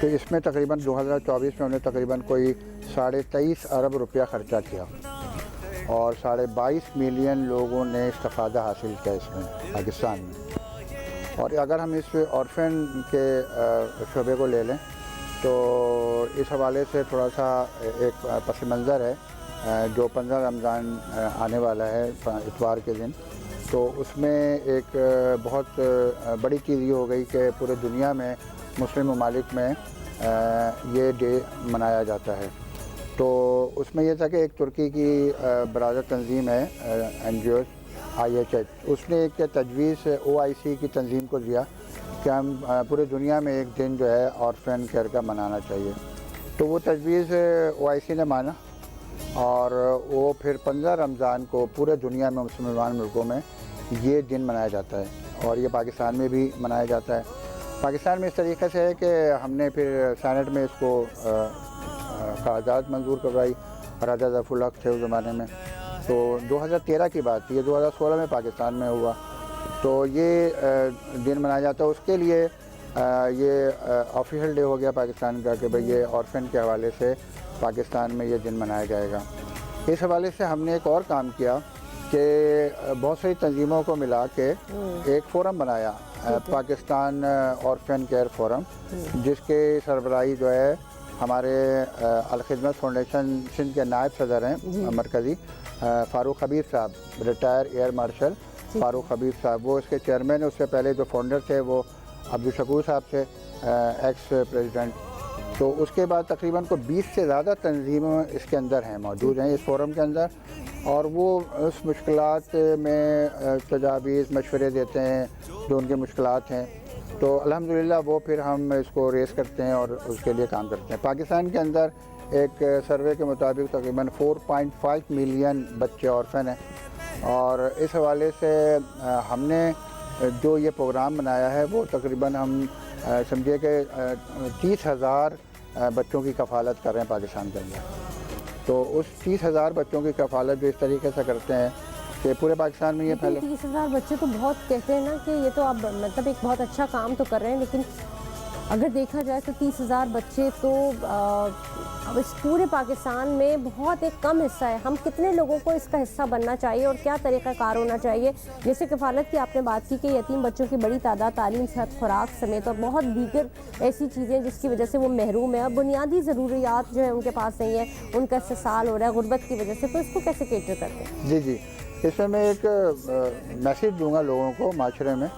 تو اس میں تقریباً 2024 میں انہیں تقریباً کوئی 23.5 ارب روپیہ خرچہ کیا اور 22.5 ملین لوگوں نے استفادہ حاصل کیا اس میں پاکستان میں. اور اگر ہم اس اورفن کے شعبے کو لے لیں تو اس حوالے سے تھوڑا سا ایک پس منظر ہے. جو 15 رمضان آنے والا ہے اتوار کے دن, تو اس میں ایک بہت بڑی چیز یہ ہو گئی کہ پورے دنیا میں مسلم ممالک میں یہ ڈے منایا جاتا ہے. تو اس میں یہ تھا کہ ایک ترکی کی برادر تنظیم ہے NGO IHH, اس نے ایک تجویز OIC کی تنظیم کو دیا کہ ہم پورے دنیا میں ایک دن جو ہے اورفن کیئر کا منانا چاہیے. تو وہ تجویز OIC نے مانا اور وہ پھر 15 رمضان کو پورے دنیا میں مسلمان ملکوں میں یہ دن منایا جاتا ہے اور یہ پاکستان میں بھی منایا جاتا ہے. پاکستان میں اس طریقے سے ہے کہ ہم نے پھر سینٹ میں اس کو قرارداد منظور کروائی. راجہ ظفر الحق تھے اس زمانے میں, تو 2013 کی بات تھی, یہ 2016 میں پاکستان میں ہوا. تو یہ دن منایا جاتا ہے. اس کے لیے یہ آفیشیل ڈے ہو گیا پاکستان کا کہ بھئی یہ اورفن کے حوالے سے پاکستان میں یہ دن منایا جائے گا. اس حوالے سے ہم نے ایک اور کام کیا کہ بہت ساری تنظیموں کو ملا کے ایک فورم بنایا, پاکستان اورفن کیئر فورم, جس کے سربراہی جو ہے ہمارے الخدمت فاؤنڈیشن سندھ کے نائب صدر ہیں مرکزی فاروق حبیب صاحب, ریٹائر ایئر مارشل فاروق حبیب صاحب, وہ اس کے چیئرمین. اس سے پہلے جو فاؤنڈر تھے وہ عبدالشکور صاحب تھے, ایکس پریزیڈنٹ. تو اس کے بعد تقریباً کو 20 سے زیادہ تنظیمیں اس کے اندر ہیں, موجود ہیں اس فورم کے اندر, اور وہ اس مشکلات میں تجاویز مشورے دیتے ہیں جو ان کے مشکلات ہیں. تو الحمدللہ وہ پھر ہم اس کو ریز کرتے ہیں اور اس کے لیے کام کرتے ہیں. پاکستان کے اندر ایک سروے کے مطابق تقریباً 4.5 ملین بچے اورفن ہیں, اور اس حوالے سے ہم نے جو یہ پروگرام بنایا ہے وہ تقریباً ہم سمجھے کہ 30,000 بچوں کی کفالت کر رہے ہیں پاکستان کے اندر. تو اس 30,000 بچوں کی کفالت جو اس طریقے سے کرتے ہیں کہ پورے پاکستان میں یہ پہلے 30,000 بچے تو بہت کہتے ہیں نا کہ یہ تو اب مطلب ایک بہت اچھا کام تو کر رہے ہیں, لیکن اگر دیکھا جائے تو 30,000 بچے تو اب اس پورے پاکستان میں بہت ایک کم حصہ ہے. ہم کتنے لوگوں کو اس کا حصہ بننا چاہیے اور کیا طریقہ کار ہونا چاہیے؟ جیسے کفالت کی آپ نے بات کی کہ یتیم بچوں کی بڑی تعداد تعلیم, صحت, خوراک سمیت اور بہت دیگر ایسی چیزیں جس کی وجہ سے وہ محروم ہیں, اور بنیادی ضروریات جو ہے ان کے پاس نہیں ہے, ان کا استحصال ہو رہا ہے غربت کی وجہ سے. تو اس کو کیسے کیٹر کرتے ہیں؟ جی اس میں میں ایک میسیج دوں گا لوگوں کو معاشرے میں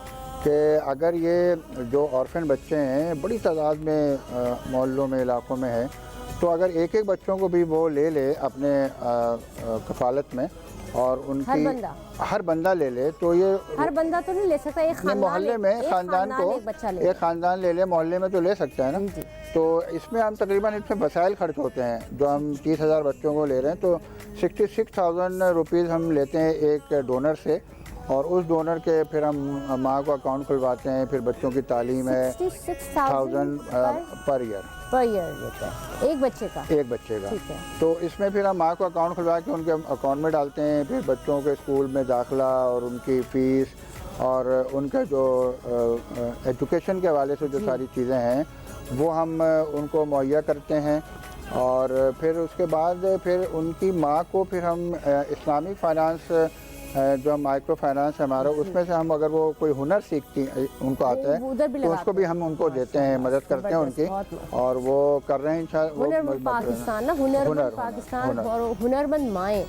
کہ اگر یہ جو اورفن بچے ہیں بڑی تعداد میں محلوں میں علاقوں میں ہیں, تو اگر ایک بچوں کو بھی وہ لے لے اپنے کفالت میں اور ان کی ہر بندہ لے لے, تو یہ ہر بندہ تو نہیں لے سکتا, ایک محلے میں خاندان کو ایک خاندان لے لے, محلے میں تو لے سکتا ہے نا. تو اس میں ہم تقریباً اس میں وسائل خرچ ہوتے ہیں. جو ہم 30,000 بچوں کو لے رہے ہیں تو 66,000 روپیز ہم لیتے ہیں ایک ڈونر سے, اور اس ڈونر کے پھر ہم ماں کو اکاؤنٹ کھلواتے ہیں. پھر بچوں کی تعلیم ہے 66,000 پر ایئر ایک بچے کا. تو اس میں پھر ہم ماں کو اکاؤنٹ کھلوا کے ان کے اکاؤنٹ میں ڈالتے ہیں. پھر بچوں کے اسکول میں داخلہ اور ان کی فیس اور ان کا جو ایجوکیشن کے حوالے سے جو ساری چیزیں ہیں وہ ہم ان کو مہیا کرتے ہیں. اور پھر اس کے بعد پھر ان کی ماں کو پھر ہم اسلامک فائنانس جو مائکرو فائنانس ہے ہمارا, اس میں سے ہم اگر وہ کوئی ہنر سیکھتی ان کو آتا ہے تو اس کو بھی ہم ان کو دیتے ہیں, مدد کرتے ہیں ان کی, اور وہ کر رہے ہیں انشاءاللہ. ہنرمند پاکستان نا, ہنرمند پاکستان اور ہنرمند مائیں,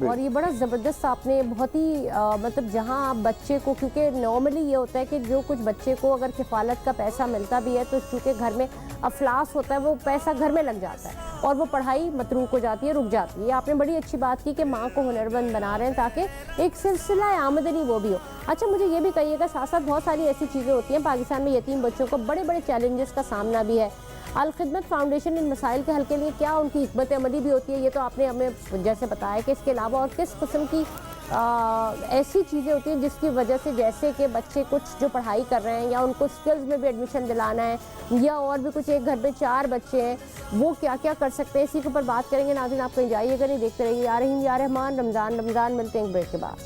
اور یہ بڑا زبردست آپ نے بہت ہی مطلب جہاں آپ بچے کو, کیونکہ نارملی یہ ہوتا ہے کہ جو کچھ بچے کو اگر کفالت کا پیسہ ملتا بھی ہے تو چونکہ گھر میں افلاس ہوتا ہے, وہ پیسہ گھر میں لگ جاتا ہے اور وہ پڑھائی متروک ہو جاتی ہے, رک جاتی ہے. آپ نے بڑی اچھی بات کی کہ ماں کو ہنرمند بنا رہے ہیں تاکہ ایک سلسلہ آمدنی وہ بھی ہو. اچھا مجھے یہ بھی کہیے گا, ساتھ ساتھ بہت ساری ایسی چیزیں ہوتی ہیں پاکستان میں یتیم بچوں کو بڑے بڑے چیلنجز کا سامنا بھی ہے. الخدمت فاؤنڈیشن ان مسائل کے حل کے لیے کیا ان کی حکمت عملی بھی ہوتی ہے؟ یہ تو آپ نے ہمیں جیسے بتایا کہ اس کے علاوہ اور کس قسم کی ایسی چیزیں ہوتی ہیں جس کی وجہ سے, جیسے کہ بچے کچھ جو پڑھائی کر رہے ہیں یا ان کو سکلز میں بھی ایڈمیشن دلانا ہے, یا اور بھی کچھ, ایک گھر میں 4 بچے ہیں, وہ کیا کیا کر سکتے ہیں, اسی کے اوپر بات کریں گے. ناظرین آپ کہیں جائیے گا نہیں, دیکھتے رہیے یا رحیم یا رحمان رمضان رمضان. ملتے ہیں ایک بریک کے بعد.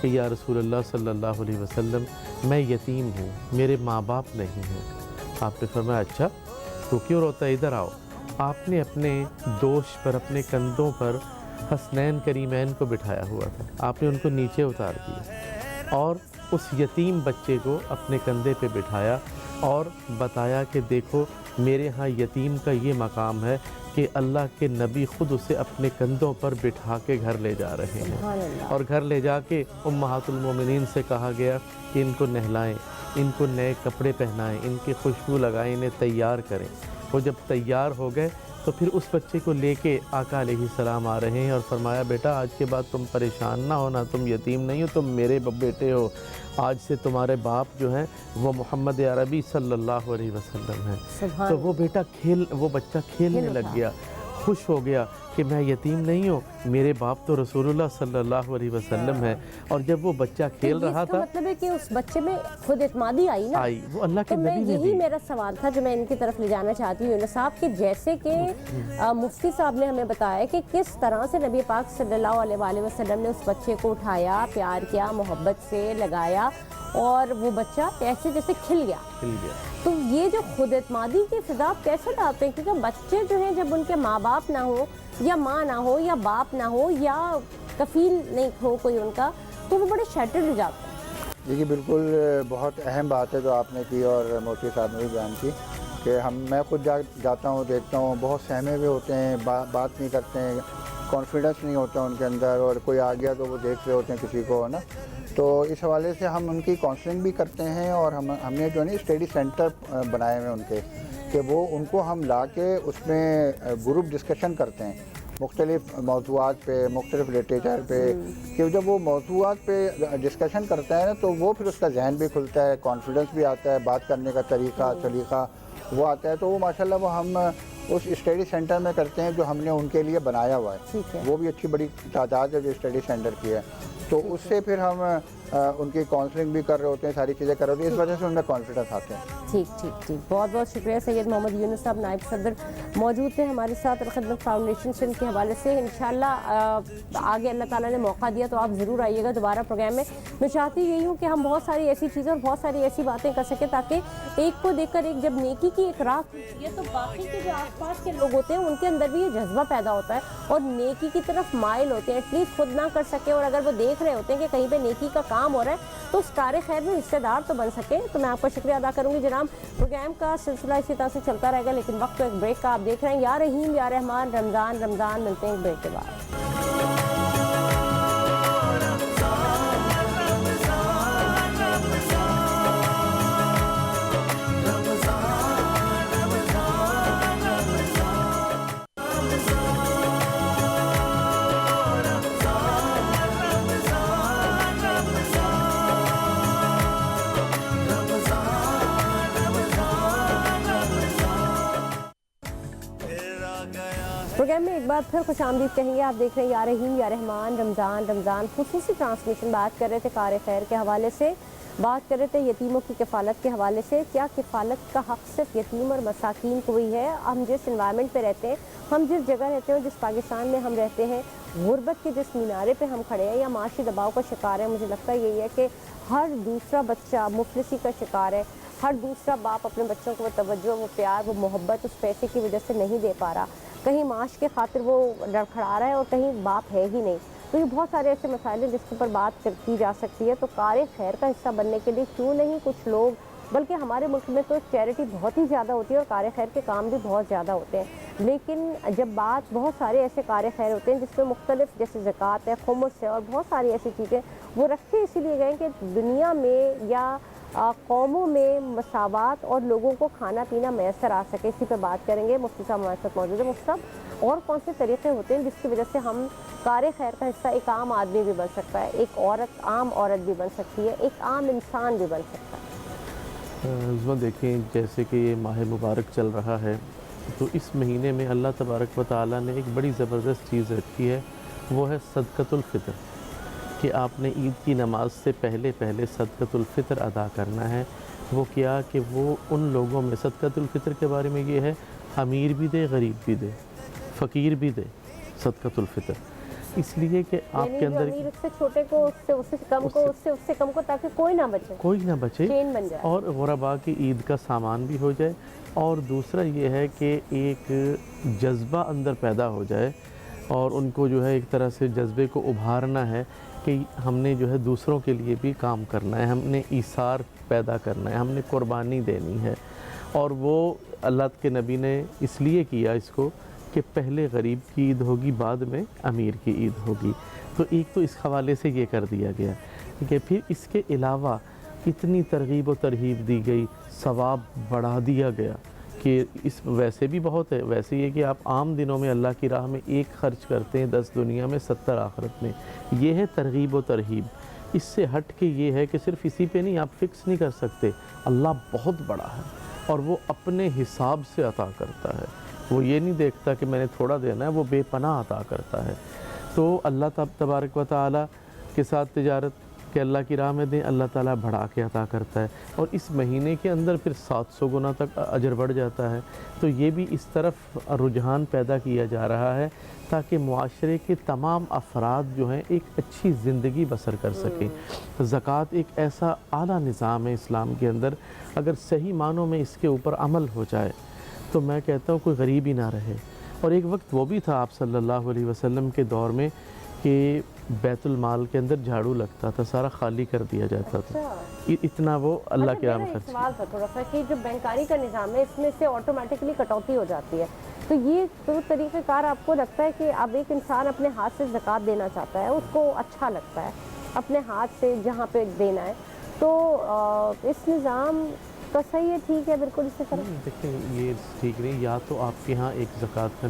کہ یا رسول اللہ صلی اللہ علیہ وسلم میں یتیم ہوں، میرے ماں باپ نہیں ہیں۔ آپ نے فرمایا اچھا تو کیوں روتا ہے، ادھر آؤ۔ آپ نے اپنے دوش پر، اپنے کندھوں پر حسنین کریمین کو بٹھایا ہوا تھا، آپ نے ان کو نیچے اتار دیا اور اس یتیم بچے کو اپنے کندھے پہ بٹھایا اور بتایا کہ دیکھو میرے ہاں یتیم کا یہ مقام ہے کہ اللہ کے نبی خود اسے اپنے کندھوں پر بٹھا کے گھر لے جا رہے ہیں، سبحان اللہ۔ اور گھر لے جا کے امہات المومنین سے کہا گیا کہ ان کو نہلائیں، ان کو نئے کپڑے پہنائیں، ان کی خوشبو لگائیں، انہیں تیار کریں۔ وہ جب تیار ہو گئے تو پھر اس بچے کو لے کے آقا علیہ السلام آ رہے ہیں اور فرمایا بیٹا آج کے بعد تم پریشان نہ ہونا، تم یتیم نہیں ہو، تم میرے بیٹے ہو، آج سے تمہارے باپ جو ہیں وہ محمد عربی صلی اللہ علیہ وسلم ہیں۔ سبحان تو وہ بچہ کھیلنے لگ گیا، خوش ہو گیا کہ میں یتیم نہیں ہوں، میرے باپ تو رسول اللہ صلی اللہ علیہ وسلم ہے۔ اور جب وہ بچہ کھیل رہا تھا، مطلب ہے کہ اس بچے میں خود اعتمادی آئی نا، وہ اللہ کے تو میں نبی نے یہی دی۔ میرا سوال تھا جو میں ان کی طرف لے جانا چاہتی ہوں یونس صاحب، کہ جیسے کہ مفتی صاحب نے ہمیں بتایا کہ کس طرح سے نبی پاک صلی اللہ علیہ وآلہ وسلم نے اس بچے کو اٹھایا، پیار کیا، محبت سے لگایا اور وہ بچہ ایسے جیسے کھل گیا۔ تو یہ جو خود اعتمادی کی فضا آپ کیسے ڈالتے ہیں؟ کیونکہ بچے جو ہیں جب ان کے ماں باپ نہ ہو یا ماں نہ ہو یا باپ نہ ہو یا کفیل نہیں ہو کوئی ان کا، تو وہ بڑے شیٹرڈ ہو جاتے ہیں۔ دیکھیے بالکل بہت اہم بات ہے جو آپ نے کی اور مفتی صاحب نے بھی بیان کی کہ میں خود جاتا ہوں، دیکھتا ہوں بہت سہمے ہوئے ہوتے ہیں، بات نہیں کرتے ہیں، کانفیڈنس نہیں ہوتا ان کے اندر، اور کوئی آ گیا تو وہ دیکھ رہے ہوتے ہیں کسی کو، ہے نا۔ تو اس حوالے سے ہم ان کی کاؤنسلنگ بھی کرتے ہیں اور ہم نے جو ہے نا اسٹڈی سینٹر بنائے ہوئے ان کے، کہ وہ ان کو ہم لا کے اس میں گروپ ڈسکشن کرتے ہیں مختلف موضوعات پہ، مختلف لٹریچر پہ، کہ جب وہ موضوعات پہ ڈسکشن کرتا ہے نا تو وہ پھر اس کا ذہن بھی کھلتا ہے، کانفیڈنس بھی آتا ہے، بات کرنے کا طریقہ سلیقہ وہ آتا ہے۔ تو وہ ماشاءاللہ وہ ہم اس اسٹڈی سینٹر میں کرتے ہیں جو ہم نے ان کے لیے بنایا ہوا ہے، وہ بھی اچھی بڑی تعداد ہے جو اسٹڈی سینٹر کی ہے۔ تو اس سے پھر ہم ان کی کاؤنسلنگ بھی کر رہے ہوتے ہیں، ساری چیزیں کر رہے ہوتے ہیں، اس وجہ سے ان میں کانفیڈنس آتے ہیں۔ ٹھیک بہت بہت شکریہ سید محمد یونس صاحب، نائب صدر موجود تھے ہمارے ساتھ الخدمت فاؤنڈیشن سے، ان کے حوالے سے انشاءاللہ آگے اللہ تعالیٰ نے موقع دیا تو آپ ضرور آئیے گا دوبارہ پروگرام میں۔ میں چاہتی یہی ہوں کہ ہم بہت ساری ایسی چیزیں اور بہت ساری ایسی باتیں کر سکیں تاکہ ایک کو دیکھ کر ایک جب نیکی کی ایک راہ کھلتی ہے تو باقی کے جو آس پاس کے لوگ ہوتے ہیں ان کے اندر بھی یہ جذبہ پیدا ہوتا ہے اور نیکی کی طرف مائل ہوتے ہیں، ایٹ لیسٹ خود نہ کر سکے اور اگر وہ دیکھ رہے ہوتے ہیں کہ کہیں پہ نیکی کا کام ہو رہا ہے تو اس کار خیر میں حصے دار تو بن سکے۔ تو میں آپ کا شکریہ ادا کروں گی جناب۔ پروگرام کا سلسلہ اسی طرح سے چلتا رہے گا لیکن وقت تو ایک بریک کا، آپ دیکھ رہے ہیں یا رحیم یا رحمان، رمضان رمضان، ملتے ہیں ایک بریک کے بعد۔ پروگرام میں ایک بار پھر خوش آمدید کہیں گے، آپ دیکھ رہے ہیں یا رحیم یا رحمان، رمضان رمضان، خصوصی ٹرانسمیشن۔ بات کر رہے تھے کار خیر کے حوالے سے، بات کر رہے تھے یتیموں کی کفالت کے حوالے سے۔ کیا کفالت کا حق صرف یتیم اور مساکین کو ہی ہے؟ ہم جس انوائرمنٹ پہ رہتے ہیں، ہم جس جگہ رہتے ہیں، جس پاکستان میں ہم رہتے ہیں، غربت کے جس مینارے پہ ہم کھڑے ہیں یا معاشی دباؤ کا شکار ہے، مجھے لگتا ہے یہی ہے کہ ہر دوسرا بچہ مفلسی کا شکار ہے، ہر دوسرا باپ اپنے بچوں کو وہ توجہ، وہ پیار، وہ محبت اس پیسے کی وجہ سے نہیں دے پا رہا، کہیں معاش کے خاطر وہ لڑکھڑا رہا ہے اور کہیں باپ ہے ہی نہیں۔ تو یہ بہت سارے ایسے مسائل ہیں جس کے اوپر بات کی جا سکتی ہے۔ تو کار خیر کا حصہ بننے کے لیے کیوں نہیں کچھ لوگ، بلکہ ہمارے ملک میں تو چیریٹی بہت ہی زیادہ ہوتی ہے اور کار خیر کے کام بھی بہت زیادہ ہوتے ہیں، لیکن جب بات بہت سارے ایسے کار خیر ہوتے ہیں جس میں مختلف جیسے زکوٰۃ ہے، خمس ہے اور بہت ساری ایسی چیزیں وہ رکھے اسی لیے گئے کہ دنیا میں یا قوموں میں مساوات اور لوگوں کو کھانا پینا میسر آ سکے۔ اسی پہ بات کریں گے، مفتی صاحب ہمارے ساتھ موجود ہے۔ مفتی صاحب، اور کون سے طریقے ہوتے ہیں جس کی وجہ سے ہم کار خیر کا حصہ ایک عام آدمی بھی بن سکتا ہے، ایک عورت، عام عورت بھی بن سکتی ہے، ایک عام انسان بھی بن سکتا ہے؟ عظمہ دیکھیں، جیسے کہ یہ ماہ مبارک چل رہا ہے تو اس مہینے میں اللہ تبارک و تعالیٰ نے ایک بڑی زبردست چیز رکھی ہے، وہ ہے صدقۃ الفطر، کہ آپ نے عید کی نماز سے پہلے صدقۃ الفطر ادا کرنا ہے۔ وہ کیا کہ وہ ان لوگوں میں، صدقۃ الفطر کے بارے میں یہ ہے، امیر بھی دے، غریب بھی دے، فقیر بھی دے صدقۃ الفطر، اس لیے کہ آپ یعنی کے جو اندر امیر اس سے چھوٹے کو اس سے کم کو اس سے کم کو، تاکہ کوئی نہ بچے، کوئی نہ بچے چین بن جائے. اور غرباء کی عید کا سامان بھی ہو جائے. اور دوسرا یہ ہے کہ ایک جذبہ اندر پیدا ہو جائے اور ان کو جو ہے ایک طرح سے جذبے کو ابھارنا ہے کہ ہم نے جو ہے دوسروں کے لیے بھی کام کرنا ہے، ہم نے ایثار پیدا کرنا ہے، ہم نے قربانی دینی ہے. اور وہ اللہ کے نبی نے اس لیے کیا اس کو کہ پہلے غریب کی عید ہوگی، بعد میں امیر کی عید ہوگی. تو ایک تو اس حوالے سے یہ کر دیا گیا. ٹھیک ہے، پھر اس کے علاوہ اتنی ترغیب و ترہیب دی گئی، ثواب بڑھا دیا گیا کہ اس ویسے بھی بہت ہے. ویسے یہ کہ آپ عام دنوں میں اللہ کی راہ میں 1 خرچ کرتے ہیں، 10 دنیا میں 70 آخرت میں. یہ ہے ترغیب و ترہیب. اس سے ہٹ کے یہ ہے کہ صرف اسی پہ نہیں، آپ فکس نہیں کر سکتے. اللہ بہت بڑا ہے اور وہ اپنے حساب سے عطا کرتا ہے. وہ یہ نہیں دیکھتا کہ میں نے تھوڑا دینا ہے، وہ بے پناہ عطا کرتا ہے. تو اللہ تبارک و تعالیٰ کے ساتھ تجارت کہ اللہ کی راہ میں دیں، اللہ تعالیٰ بڑھا کے عطا کرتا ہے. اور اس مہینے کے اندر پھر 700 گنا تک اجر بڑھ جاتا ہے. تو یہ بھی اس طرف رجحان پیدا کیا جا رہا ہے تاکہ معاشرے کے تمام افراد جو ہیں ایک اچھی زندگی بسر کر سکیں. زکوٰۃ ایک ایسا اعلیٰ نظام ہے اسلام کے اندر، اگر صحیح معنوں میں اس کے اوپر عمل ہو جائے تو میں کہتا ہوں کوئی غریب ہی نہ رہے. اور ایک وقت وہ بھی تھا آپ صلی اللہ علیہ وسلم کے دور میں کہ بیت المال کے اندر جھاڑو لگتا تھا، سارا خالی کر دیا جاتا تھا. اتنا وہ اللہ کے نام خرچ. سوال تھا تھوڑا سا کہ جو بینکاری کا نظام ہے اس میں سے آٹومیٹکلی کٹوتی ہو جاتی ہے، تو یہ تو طریقہ کار آپ کو لگتا ہے کہ اب ایک انسان اپنے ہاتھ سے زکوٰۃ دینا چاہتا ہے، اس کو اچھا لگتا ہے اپنے ہاتھ سے جہاں پہ دینا ہے، تو اس نظام تو صحیح ہے، ٹھیک ہے، بالکل اسی طرح. دیکھیں یہ ٹھیک نہیں. یا تو آپ کے ہاں ایک زکوٰۃ کا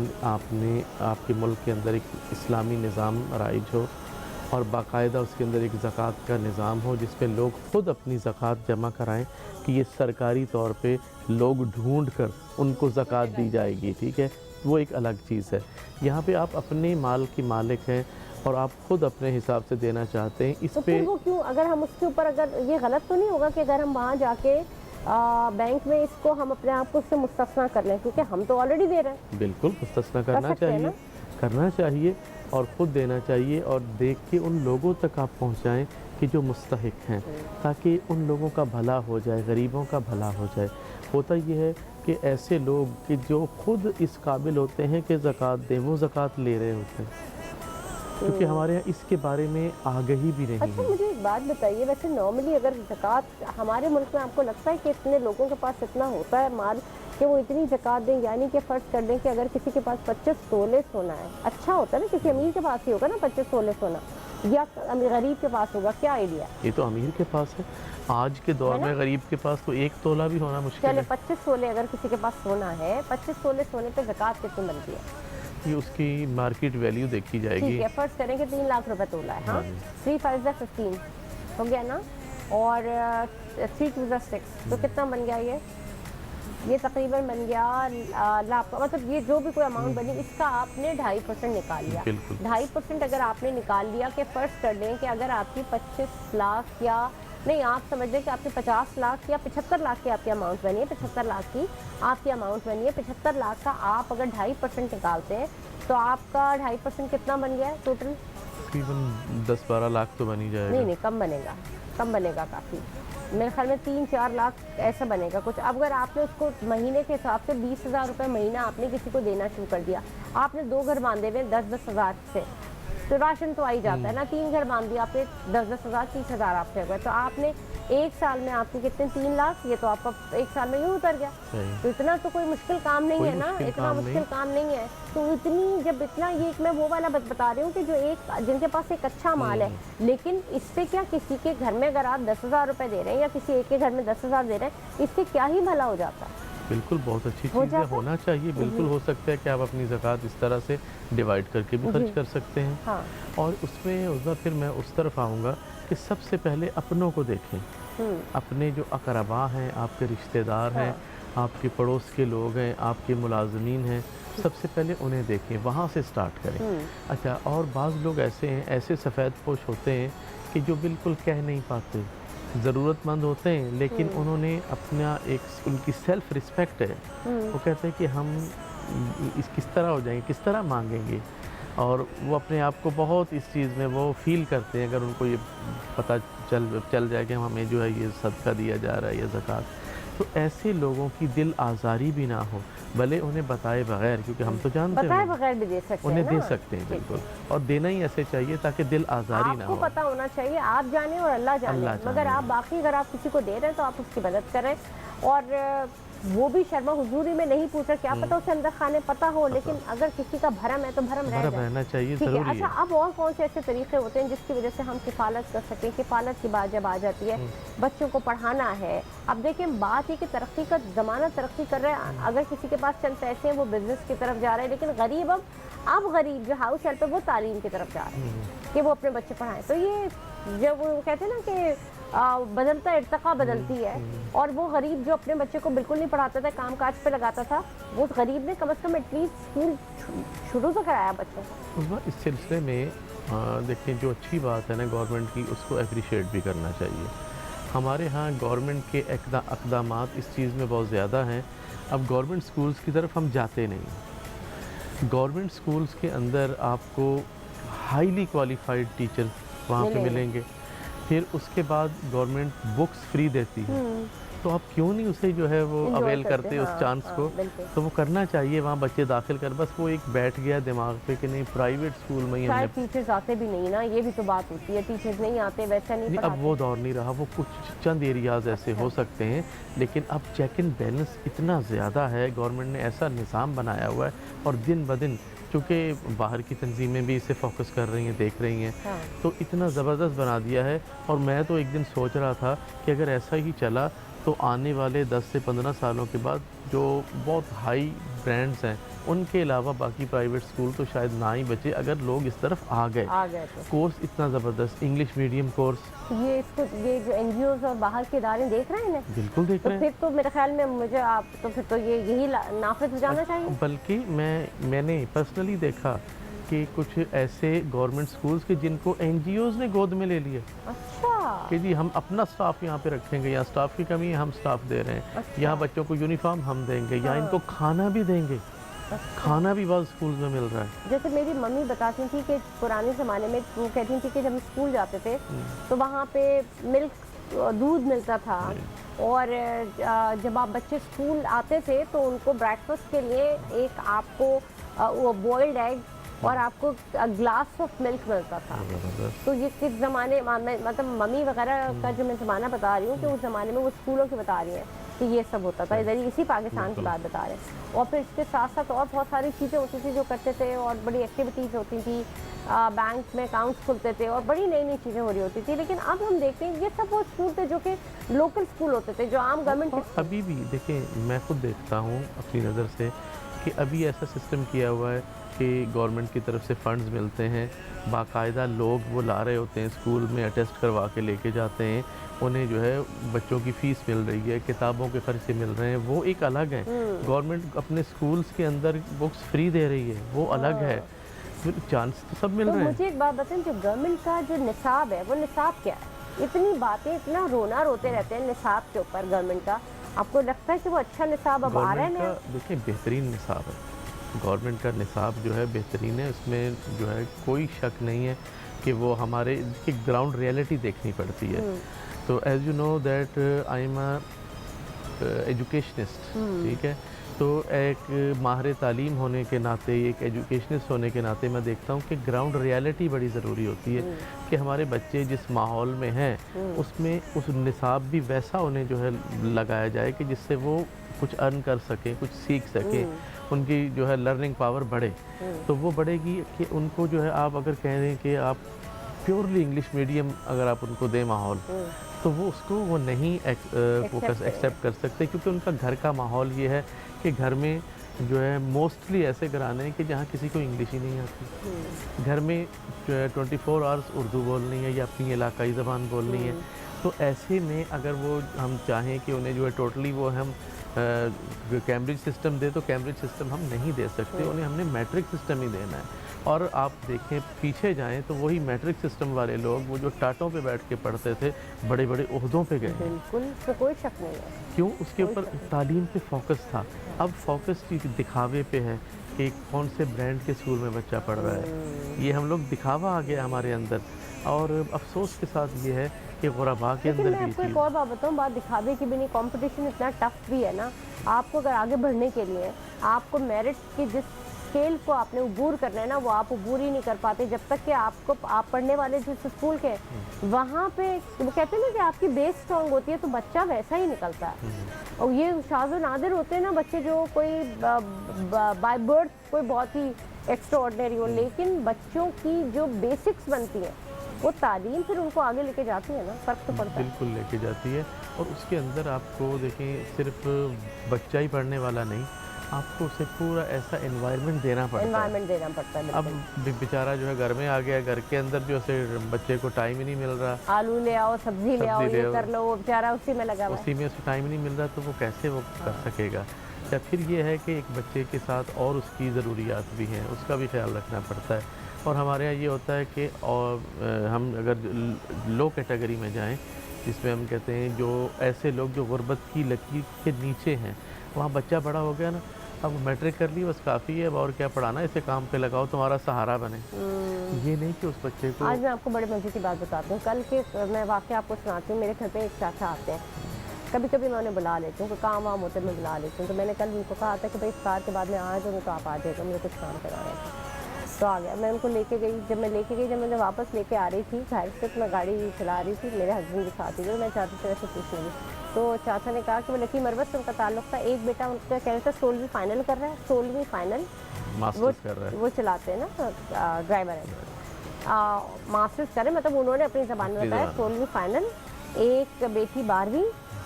آپ کے ملک کے اندر ایک اسلامی نظام رائج ہو اور باقاعدہ اس کے اندر ایک زکوٰۃ کا نظام ہو جس پہ لوگ خود اپنی زکوٰۃ جمع کرائیں کہ یہ سرکاری طور پہ لوگ ڈھونڈ کر ان کو زکوٰۃ دی جائے گی. ٹھیک ہے، وہ ایک الگ چیز ہے. یہاں پہ آپ اپنے مال کی مالک ہیں اور آپ خود اپنے حساب سے دینا چاہتے ہیں. اس پہ وہ کیوں، اگر ہم اس کے اوپر، اگر یہ غلط تو نہیں ہوگا کہ اگر ہم وہاں جا کے بینک میں اس کو ہم اپنے آپ کو اس سے مستثنا کر لیں، کیونکہ ہم تو آلریڈی دے رہے ہیں. بالکل مستثنا کرنا چاہیے اور خود دینا چاہیے اور دیکھ کے ان لوگوں تک آپ پہنچائیں کہ جو مستحق ہیں، تاکہ ان لوگوں کا بھلا ہو جائے، غریبوں کا بھلا ہو جائے. ہوتا یہ ہے کہ ایسے لوگ کہ جو خود اس قابل ہوتے ہیں کہ زکوٰۃ دیں، وہ زکوٰۃ لے رہے ہوتے ہیں، کیونکہ ہمارے یہاں اس کے بارے میں آگہی بھی نہیں اچھا ہے. مجھے ایک بات بتائیے، ویسے نارملی اگر زکوٰۃ ہمارے ملک میں آپ کو لگتا ہے کہ اتنے لوگوں کے پاس اتنا ہوتا ہے مال کہ وہ اتنی زکوٰۃ دیں؟ یعنی کہ فرض کر دیں کہ اگر کسی کے پاس 25 تولے سونا ہے، اچھا ہوتا ہے نا، کسی امیر کے پاس ہی ہوگا نا 25 تولے سونا، یا غریب کے پاس ہوگا، کیا آئیڈیا؟ یہ تو امیر کے پاس ہے. آج کے دور میں غریب کے پاس تو 1 تولہ بھی ہونا مشکل چلے ہے. 25 تولے اگر کسی کے پاس سونا ہے، 25 تولے سونے پہ زکوٰۃ کتنی بنتی ہے؟ یہ اس کی مارکیٹ ویلیو دیکھی جائے گی. ٹھیک ہے، فرض کریں کہ 3 لاکھ روپے تولہ ہے. ہاں 3 5 15 ہو گیا نا، اور 3 2 6 تو کتنا بن گیا؟ یہ تقریباً بن گیا لاکھ، مطلب یہ جو بھی کوئی اماؤنٹ بنی اس کا آپ نے 2.5% نکال لیا. 2.5% اگر آپ نے نکال لیا کہ فرض کر لیں کہ اگر آپ کی 25 لاکھ یا نہیں، آپ سمجھ لیں کہ آپ کی 50 لاکھ یا 75 لاکھ کی آپ کی اماؤنٹ بنی ہے، 75 لاکھ کی آپ کی اماؤنٹ بنی ہے، 75 لاکھ کا آپ اگر 2.5% نکالتے ہیں تو آپ کا 2.5% کتنا بن گیا ہے ٹوٹل؟ تقریباً 10-12 لاکھ تو بنی جائے گا. نہیں کم بنے گا کافی، میرے خیال میں 3-4 لاکھ ایسا بنے گا کچھ. اب اگر آپ نے اس کو مہینے کے حساب سے 20,000 روپے مہینہ آپ نے کسی کو دینا شروع کر دیا، آپ نے 2 گھر باندھے ہوئے 10-10 ہزار سے، تو راشن تو آئی جاتا ہے نا. 3 گھر باندھ دیا آپ نے 10-10 ہزار، 30,000 آپ سے ہوئے، تو آپ نے 1 سال میں آپ کے کتنے 3 لاکھ، یہ تو آپ کا 1 سال میں یوں اتر گیا. تو اتنا تو کوئی مشکل کام نہیں ہے نا، اتنا مشکل کام نہیں ہے. تو یہ میں وہ والا بتا رہی ہوں کہ جو جن کے پاس ایک اچھا مال ہے، لیکن اس سے کیا کسی کے گھر میں اگر آپ 10,000 روپے دے رہے ہیں یا کسی ایک کے گھر میں 10,000 دے رہے ہیں، اس سے کیا ہی بھلا ہو جاتا ہے. بالکل بہت اچھی چیز ہے، ہونا چاہیے. بالکل ہو سکتا ہے کہ آپ اپنی زکوٰۃ اس طرح سے ڈیوائیڈ کر کے بھی خرچ کر سکتے ہیں. اور اس میں پھر میں اس طرف آؤں گا کہ سب سے پہلے اپنوں کو دیکھیں. اپنے جو اقربا ہیں، آپ کے رشتہ دار ہیں، آپ کے پڑوس کے لوگ ہیں، آپ کے ملازمین ہیں، سب سے پہلے انہیں دیکھیں، وہاں سے سٹارٹ کریں. اچھا، اور بعض لوگ ایسے سفید پوش ہوتے ہیں کہ جو بالکل کہہ نہیں پاتے، ضرورت مند ہوتے ہیں لیکن انہوں نے اپنا ان کی سیلف رسپیکٹ ہے، وہ کہتے ہیں کہ ہم کس طرح ہو جائیں گے، کس طرح مانگیں گے. اور وہ اپنے آپ کو بہت اس چیز میں وہ فیل کرتے ہیں اگر ان کو یہ پتہ چل جائے کہ ہمیں جو ہے یہ صدقہ دیا جا رہا ہے یا زکوٰۃ. تو ایسے لوگوں کی دل آزاری بھی نہ ہو، بھلے انہیں بتائے بغیر، کیونکہ ہم تو جانتے ہیں بتائے بغیر بھی دے سکتے ہیں انہیں دے نا. سکتے ہیں بالکل، اور دینا ہی ایسے چاہیے تاکہ دل آزاری نہ آپ کو ہو. پتہ ہونا چاہیے، آپ جانیں اور اللہ جانے، اللہ جانے. مگر آپ باقی اگر آپ کسی کو دے رہے ہیں تو آپ اس کی مدد کریں. اور وہ بھی شرما حضوری میں نہیں پوچھ رہا، کیا پتہ اسے اندر خانے پتہ ہو، لیکن اگر کسی کا بھرم ہے تو بھرم رہ جائے. رہنا چاہیے، ٹھیک ہے. ضروری اچھا، ہے. اب اور کون سے ایسے طریقے ہوتے ہیں جس کی وجہ سے ہم کفالت کر سکیں؟ کفالت کی بات جب آ جاتی ہے، بچوں کو پڑھانا ہے. اب دیکھیں بات یہ کہ ترقی کا زمانہ ترقی کر رہا ہے، اگر کسی کے پاس چند پیسے ہیں وہ بزنس کی طرف جا رہے ہیں، لیکن غریب اب غریب جو ہاؤس ہیلپ ہے وہ تعلیم کی طرف جا رہے ہیں کہ وہ اپنے بچے پڑھائیں. تو یہ جب وہ کہتے ہیں نا کہ بدلتا ارتقا بدلتی ہے، اور وہ غریب جو اپنے بچے کو بالکل نہیں پڑھاتا تھا، کام کاج پہ لگاتا تھا، وہ غریب نے کم از کم ایٹ لیسٹ اسکول شروع تو کرایا بچوں کو. اس سلسلے میں دیکھیں جو اچھی بات ہے نا گورنمنٹ کی، اس کو اپریشیٹ بھی کرنا چاہیے. ہمارے ہاں گورنمنٹ کے اقدامات اس چیز میں بہت زیادہ ہیں. اب گورنمنٹ سکولز کی طرف ہم جاتے نہیں. گورنمنٹ سکولز کے اندر آپ کو ہائیلی کوالیفائڈ ٹیچرز وہاں پہ ملیں گے. پھر اس کے بعد گورنمنٹ بکس فری دیتی ہے، تو آپ کیوں نہیں اسے جو ہے وہ اویل کرتے اس چانس کو؟ تو وہ کرنا چاہیے. وہاں بچے داخل کر، بس وہ ایک بیٹھ گیا دماغ پہ کہ نہیں پرائیویٹ اسکول میں ہی ہم نے. ٹیچرز آتے بھی نہیں نا، یہ بھی تو بات ہوتی ہے، ٹیچرز نہیں آتے، ویسا نہیں پڑھاتے. اب وہ دور نہیں رہا. وہ کچھ چند ایریاز ایسے ہو سکتے ہیں، لیکن اب چیک اینڈ بیلنس اتنا زیادہ ہے. گورنمنٹ نے ایسا نظام بنایا ہوا ہے، اور دن بدن چونکہ باہر کی تنظیمیں بھی اسے فوکس کر رہی ہیں، دیکھ رہی ہیں، تو اتنا زبردست بنا دیا ہے. اور میں تو ایک دن سوچ رہا تھا کہ اگر ایسا ہی چلا تو آنے والے 10 سے 15 سالوں کے بعد جو بہت ہائی برانڈز ہیں ان کے علاوہ باقی پرائیویٹ اسکول تو شاید نہ ہی بچے اگر لوگ اس طرف آ گئے. کورس اتنا زبردست، انگلش میڈیم کورس. یہ جو این جی اوز اور باہر کے ادارے دیکھ رہے ہیں، بالکل دیکھ رہے ہیں. پھر تو میرے خیال میں مجھے پھر تو یہی نافذ ہو جانا چاہیے. بلکہ میں نے پرسنلی دیکھا کہ کچھ ایسے گورنمنٹ سکولز کے جن کو این جی اوز نے گود میں لے لیا. اچھا. کہ جی ہم اپنا سٹاف یہاں پہ رکھیں گے، یا سٹاف کی کمی ہے ہم سٹاف دے رہے ہیں. یہاں بچوں کو یونیفارم ہم دیں گے، یا ان کو کھانا بھی دیں گے. کھانا بھی بعض اسکولز میں مل رہا ہے. جیسے میری ممی بتاتی تھی کہ پرانے زمانے میں وہ کہتی تھی کہ جب ہم اسکول جاتے تھے تو وہاں پہ دودھ ملتا تھا، اور جب آپ بچے اسکول آتے تھے تو ان کو بریک فاسٹ کے لیے ایک آپ کو وہ بوائلڈ ایگ اور آپ کو گلاس آف ملک ملتا تھا. تو یہ کس زمانے مطلب ممی وغیرہ کا جو میں زمانہ بتا رہی ہوں کہ اس زمانے میں وہ اسکولوں کی بتا رہی ہیں کہ یہ سب ہوتا تھا. ادھر اسی پاکستان کی بات بتا رہے ہیں. اور پھر اس کے ساتھ ساتھ اور بہت ساری چیزیں ہوتی تھیں جو کرتے تھے، اور بڑی ایکٹیویٹیز ہوتی تھی، بینک میں اکاؤنٹس کھلتے تھے، اور بڑی نئی نئی چیزیں ہو رہی ہوتی تھی. لیکن اب ہم دیکھتے ہیں یہ سب وہ اسکول تھے جو کہ لوکل اسکول ہوتے تھے، جو عام گورنمنٹ. ابھی بھی دیکھیں، میں خود دیکھتا ہوں اپنی نظر سے کہ ابھی ایسا سسٹم کیا ہوا ہے کہ گورنمنٹ کی طرف سے فنڈز ملتے ہیں، باقاعدہ لوگ وہ لا رہے ہوتے ہیں اسکول میں، اٹیسٹ کروا کے لے کے جاتے ہیں. انہیں جو ہے بچوں کی فیس مل رہی ہے، کتابوں کے خرچے مل رہے ہیں، وہ ایک الگ ہے. گورنمنٹ اپنے اسکولز کے اندر بکس فری دے رہی ہے، وہ الگ ہے. چانس تو سب مل رہے ہیں. مجھے ایک بات بتائیں، جو گورنمنٹ کا جو نصاب ہے وہ نصاب کیا ہے؟ اتنی باتیں، اتنا روتے رہتے ہیں نصاب کے اوپر گورنمنٹ کا. آپ کو لگتا ہے کہ وہ اچھا نصاب اب آ رہا ہے؟ دیکھیں بہترین نصاب ہے گورنمنٹ کا. نصاب جو ہے بہترین ہے، اس میں جو ہے کوئی شک نہیں ہے کہ وہ ہمارے گراؤنڈ ریئلٹی دیکھنی پڑتی ہے. تو as you know that I am a educationist, ٹھیک ہے. تو ایک ماہر تعلیم ہونے کے ناطے، ایک ایجوکیشنسٹ ہونے کے ناطے میں دیکھتا ہوں کہ گراؤنڈ ریئلٹی بڑی ضروری ہوتی ہے کہ ہمارے بچے جس ماحول میں ہیں اس میں اس نصاب بھی ویسا انہیں جو ہے لگایا جائے کہ جس سے وہ کچھ ارن کر سکیں، کچھ سیکھ سکیں، ان کی جو ہے لرننگ پاور بڑھے. تو وہ بڑھے گی کہ ان کو جو ہے آپ اگر کہہ دیں کہ آپ پیورلی انگلش میڈیم اگر آپ ان کو دیں ماحول، تو وہ اس کو وہ نہیں ایکسیپٹ کر سکتے، کیونکہ ان کا گھر کا ماحول یہ ہے کہ گھر میں جو ہے موسٹلی ایسے گھرانے ہیں کہ جہاں کسی کو انگلش ہی نہیں آتی. گھر میں جو ہے 24 آورس اردو بولنی ہے یا اپنی علاقائی زبان بولنی ہے. تو ایسے میں اگر وہ ہم چاہیں کہ انہیں جو ہے ٹوٹلی وہ ہم کیمبرج سسٹم دے، تو کیمبرج سسٹم ہم نہیں دے سکتے. انہیں ہم نے میٹرک سسٹم ہی دینا ہے. اور آپ دیکھیں پیچھے جائیں تو وہی میٹرک سسٹم والے لوگ وہ جو ٹاٹوں پہ بیٹھ کے پڑھتے تھے بڑے بڑے عہدوں پہ گئے. بالکل اس میں کوئی شک نہیں ہے. کیوں؟ اس کے اوپر تعلیم پہ فوکس تھا. اب فوکس دکھاوے پہ ہے کہ کون سے برانڈ کے اسکول میں بچہ پڑھ رہا ہے. یہ ہم لوگ دکھاوا آ گیا ہمارے اندر, اور افسوس کے ساتھ یہ ہے کہ غربا کے لیکن اندر میں بھی آپ کو ایک اور بات بتاؤں, بات دکھاوے کی بھی نہیں, کمپٹیشن اتنا ٹف بھی ہے نا. آپ کو اگر آگے بڑھنے کے لیے آپ کو میرٹ کی جس اسکیل کو آپ نے عبور کرنا ہے نا, وہ آپ عبور ہی نہیں کر پاتے جب تک کہ آپ پڑھنے والے جس اسکول کے وہاں پہ وہ کہتے ہیں نا کہ آپ کی بیس اسٹرانگ ہوتی ہے تو بچہ ویسا ہی نکلتا ہے. اور یہ شاذ و نادر ہوتے ہیں نا بچے جو کوئی بائی برتھ کوئی بہت ہی ایکسٹرا آرڈنری ہو, لیکن بچوں کی جو بیسکس بنتی ہے وہ تعلیم پھر ان کو آگے لے کے جاتی ہے نا, فرق تو پڑتا ہے. بالکل لے کے جاتی ہے. اور اس کے اندر آپ کو دیکھیں صرف بچہ ہی پڑھنے والا نہیں, آپ کو اسے پورا ایسا انوائرمنٹ دینا پڑتا ہے. اب بیچارہ جو ہے گھر میں آ گیا, گھر کے اندر جو اسے بچے کو ٹائم ہی نہیں مل رہا, آلو لے آؤ, سبزی لے آؤ, یہ کر لو, وہ بیچارہ اسی میں لگا ہوا ہے. اسی میں اسے ٹائم نہیں مل رہا تو وہ کیسے وہ کر سکے گا. یا پھر یہ ہے کہ ایک بچے کے ساتھ اور اس کی ضروریات بھی ہیں, اس کا بھی خیال رکھنا پڑتا ہے. اور ہمارے یہاں یہ ہوتا ہے کہ اور ہم اگر لو کیٹیگری میں جائیں جس میں ہم کہتے ہیں جو ایسے لوگ جو غربت کی لکیر کے نیچے ہیں, وہاں بچہ بڑا ہو گیا نا, اب میٹرک کر لی بس کافی ہے, اب اور کیا پڑھانا, اسے کام پہ لگاؤ تمہارا سہارا بنے. یہ نہیں کہ اس بچے کو. آج میں آپ کو بڑے مزے کی بات بتاتی ہوں. کل کے میں واقعہ آپ کو سناتی ہوں. میرے گھر پہ ایک چاچا آتے ہیں, کبھی کبھی میں انہیں بلا لیتی ہوں, کام وام ہوتے میں بلا لیتی ہوں. تو میں نے کل ان کو کہا تھا کہ بھائی افطار کے بعد میں آ جاؤں تو آپ آ جائے گا, مجھے کچھ کام کرانا تھا. تو آ گیا, میں ان کو لے کے گئی. جب میں واپس لے کے آ رہی تھی گھر سے, تو میں گاڑی چلا رہی تھی, میرے ہسبینڈ بھی ساتھ ہی, میں چاچی سے ویسے پوچھ رہی. تو چاچا نے کہا کہ وہ لکی مروت سے ان کا تعلق تھا. ایک بیٹا ان کا کہہ رہا تھا 16ویں فائنل کر رہا ہے, 16ویں فائنل وہ چلاتے ہیں نا, ڈرائیور ہے, ماسٹرز کر رہے, مطلب انہوں نے اپنی زبان میں بتایا 16ویں فائنل. ایک بیٹی 12ویں,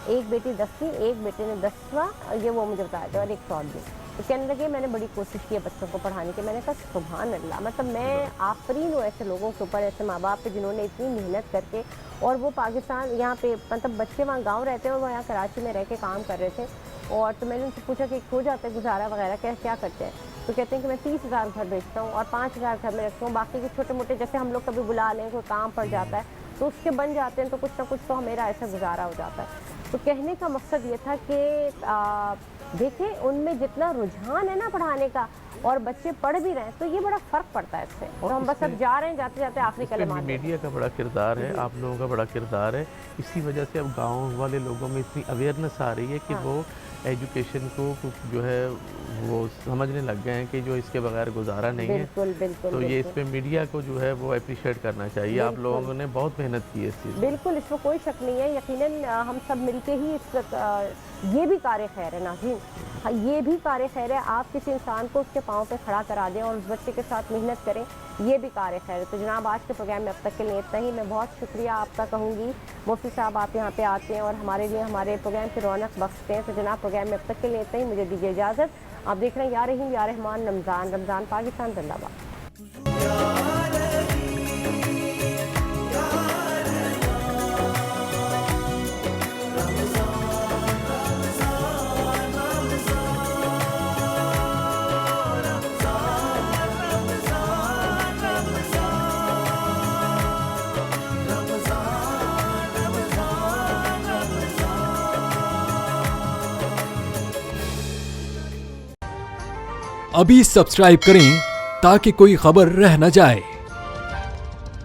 ایک بیٹی 10ویں, ایک بیٹے نے 10واں, یہ وہ مجھے بتایا تھا, اور ایک 14ویں. تو کہنے لگے میں نے بڑی کوشش کی ہے بچوں کو پڑھانے کی. میں نے کہا سبحان اللہ, مطلب میں آفرین ہوں ایسے لوگوں کے اوپر, ایسے ماں باپ پہ جنہوں نے اتنی محنت کر کے, اور وہ پاکستان یہاں پہ مطلب بچے وہاں گاؤں رہتے ہیں اور وہ یہاں کراچی میں رہ کے کام کر رہے تھے. اور تو میں نے ان سے پوچھا کہ ہو جاتا ہے گزارا وغیرہ کیا کرتے ہیں. تو کہتے ہیں کہ میں 30,000 گھر بیچتا ہوں اور 5,000 گھر میں رکھتا ہوں, باقی کے چھوٹے موٹے جیسے ہم لوگ کبھی بلا لیں, کوئی کام پڑ جاتا ہے تو اس کے بن جاتے ہیں, تو کچھ نہ کچھ تو میرا ایسا گزارا ہو جاتا ہے. تو کہنے کا مقصد یہ تھا کہ دیکھیں ان میں جتنا رجحان ہے نا پڑھانے کا, اور بچے پڑھ بھی رہے ہیں, تو یہ بڑا فرق پڑتا ہے اس سے. اور ہم بس اب جا رہے ہیں, جاتے جاتے آخری کلمات. میڈیا کا بڑا کردار ہے, آپ لوگوں کا بڑا کردار ہے. اسی وجہ سے اب گاؤں والے لوگوں میں اتنی اویئرنیس آ رہی ہے کہ وہ ایجوکیشن کو جو ہے وہ سمجھنے لگ گئے ہیں کہ جو اس کے بغیر گزارا نہیں ہے. بالکل. تو یہ اس پہ میڈیا کو جو ہے وہ اپریشیٹ کرنا چاہیے. آپ لوگوں نے بہت محنت کی ہے اس چیز. بالکل, اس میں کوئی شک نہیں ہے. یقیناً ہم سب مل کے ہی یہ بھی کار خیر ہے ناظرین, یہ بھی کار خیر ہے. آپ کسی انسان کو اس کے پاؤں پہ کھڑا کرا دیں اور اس بچے کے ساتھ محنت کریں, یہ بھی کار خیر ہے. تو جناب آج کے پروگرام میں اب تک کے لیے اتنا ہی. میں بہت شکریہ آپ کا کہوں گی. مفتی صاحب آپ یہاں پہ آتے ہیں اور ہمارے لیے ہمارے پروگرام کی رونق بخشتے ہیں. تو جناب پروگرام میں اب تک کے لیے اتنا ہی. مجھے دیجیے اجازت. آپ دیکھ رہے ہیں یا رحیم یا رحمان, رمضان پاکستان زندہ باد. ابھی سبسکرائب کریں تاکہ کوئی خبر رہ نہ جائے.